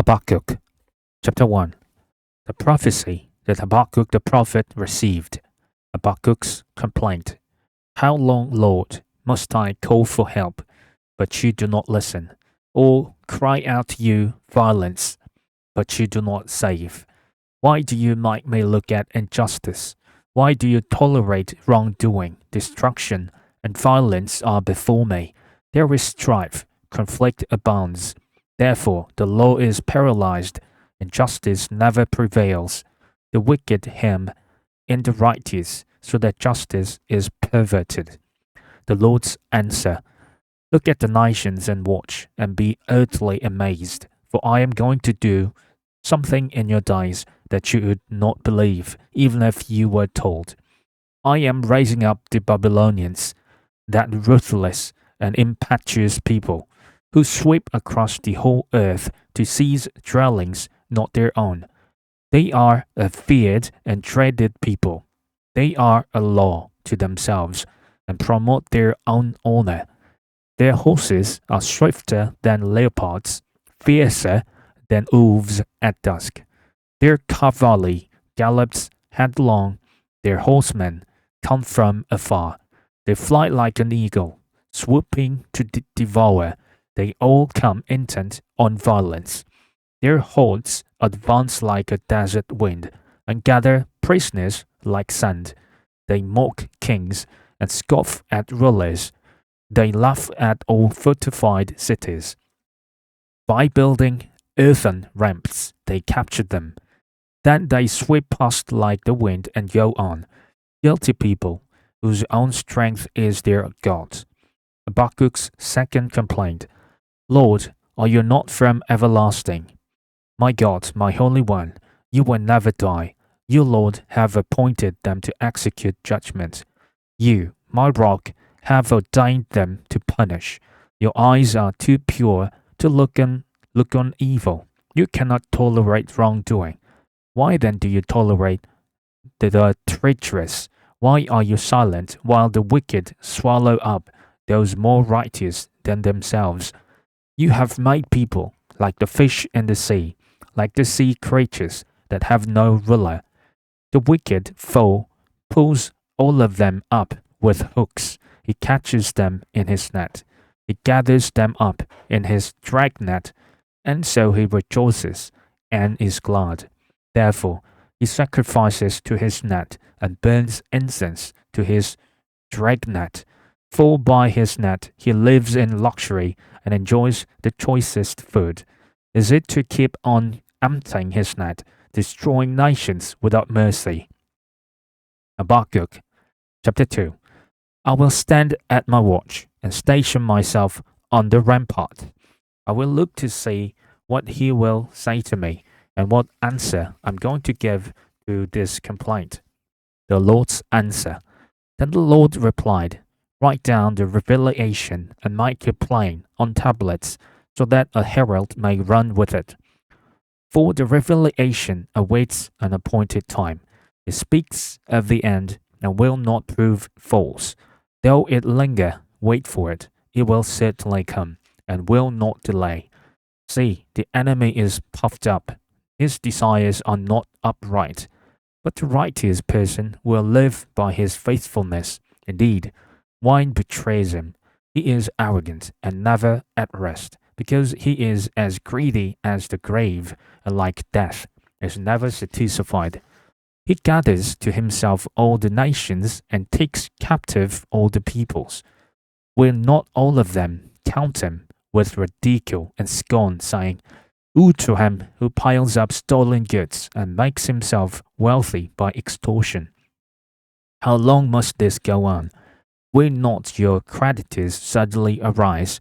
Habakkuk, chapter 1. The prophecy that Habakkuk the prophet received. Habakkuk's complaint. How long, Lord, must I call for help, but you do not listen, or cry out to you violence, but you do not save? Why do you make me look at injustice? Why do you tolerate wrongdoing? Destruction and violence are before me. There is strife, conflict abounds. Therefore, the law is paralyzed, and justice never prevails. The wicked hem in the righteous, so that justice is perverted. The Lord's answer. Look at the nations and watch, and be utterly amazed, for I am going to do something in your days that you would not believe, even if you were told. I am raising up the Babylonians, that ruthless and impetuous people, who sweep across the whole earth to seize dwellings not their own. They are a feared and dreaded people. They are a law to themselves, and promote their own honor. Their horses are swifter than leopards, fiercer than wolves at dusk. Their cavalry gallops headlong, their horsemen come from afar. They fly like an eagle, swooping to devour. They all come intent on violence. Their hordes advance like a desert wind, and gather prisoners like sand. They mock kings and scoff at rulers. They laugh at all fortified cities. By building earthen ramps, they capture them. Then they sweep past like the wind and go on. Guilty people, whose own strength is their God. Habakkuk's second complaint. Lord, are you not from everlasting? My God, my Holy One, you will never die. You, Lord, have appointed them to execute judgment. You, my rock, have ordained them to punish. Your eyes are too pure to look on evil. You cannot tolerate wrongdoing. Why then do you tolerate the treacherous? Why are you silent while the wicked swallow up those more righteous than themselves? You have made people like the fish in the sea, like the sea creatures that have no ruler. The wicked foe pulls all of them up with hooks. He catches them in his net. He gathers them up in his dragnet, and so he rejoices and is glad. Therefore, he sacrifices to his net and burns incense to his dragnet. For by his net he lives in luxury and enjoys the choicest food. Is it to keep on emptying his net, destroying nations without mercy? Habakkuk, chapter 2. I will stand at my watch and station myself on the rampart. I will look to see what he will say to me and what answer I'm going to give to this complaint. The Lord's answer. Then the Lord replied, Write down the revelation and make it plain on tablets, so that a herald may run with it. For the revelation awaits an appointed time. It speaks of the end and will not prove false. Though it linger, wait for it. It will certainly come, and will not delay. See, the enemy is puffed up. His desires are not upright. But the righteous person will live by his faithfulness. Indeed, wine betrays him. He is arrogant and never at rest, because he is as greedy as the grave, and like death, is never satisfied. He gathers to himself all the nations and takes captive all the peoples. Will not all of them count him with ridicule and scorn, saying, Woe to him who piles up stolen goods and makes himself wealthy by extortion. How long must this go on? Will not your creditors suddenly arise?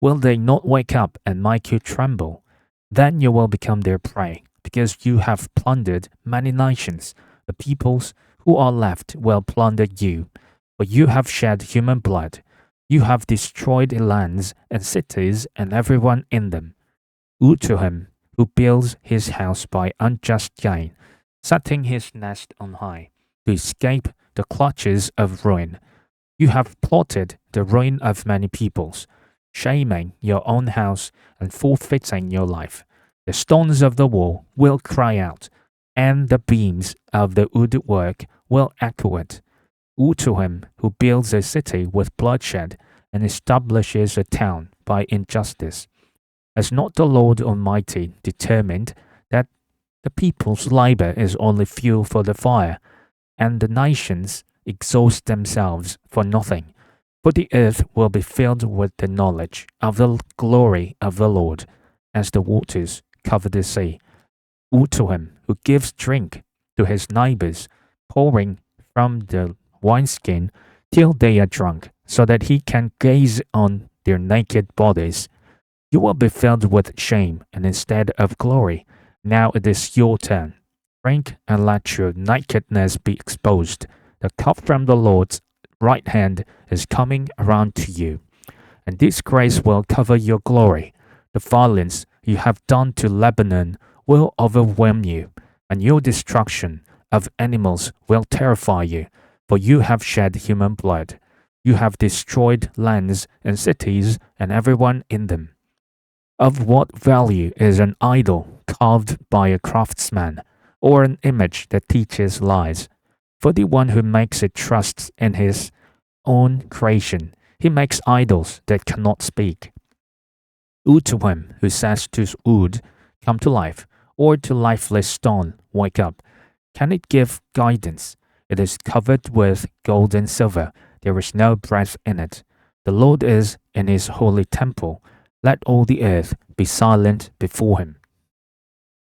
Will they not wake up and make you tremble? Then you will become their prey, because you have plundered many nations. The peoples who are left will plunder you, for you have shed human blood. You have destroyed lands and cities and everyone in them. Woe to him who builds his house by unjust gain, setting his nest on high, to escape the clutches of ruin. You have plotted the ruin of many peoples, shaming your own house and forfeiting your life. The stones of the wall will cry out, and the beams of the woodwork will echo it. Woe to him who builds a city with bloodshed and establishes a town by injustice. Has not the Lord Almighty determined that the people's labor is only fuel for the fire, and the nations exhaust themselves for nothing? For the earth will be filled with the knowledge of the glory of the Lord, as the waters cover the sea. Woe to him who gives drink to his neighbors, pouring from the wineskin till they are drunk, so that he can gaze on their naked bodies. You will be filled with shame, and instead of glory, now it is your turn. Drink and let your nakedness be exposed. The cup from the Lord's right hand is coming around to you, and disgrace will cover your glory. The violence you have done to Lebanon will overwhelm you, and your destruction of animals will terrify you, for you have shed human blood. You have destroyed lands and cities and everyone in them. Of what value is an idol carved by a craftsman, or an image that teaches lies? For the one who makes it trusts in his own creation. He makes idols that cannot speak. Woe to him who says to wood, come to life, or to lifeless stone, wake up. Can it give guidance? It is covered with gold and silver. There is no breath in it. The Lord is in his holy temple. Let all the earth be silent before him.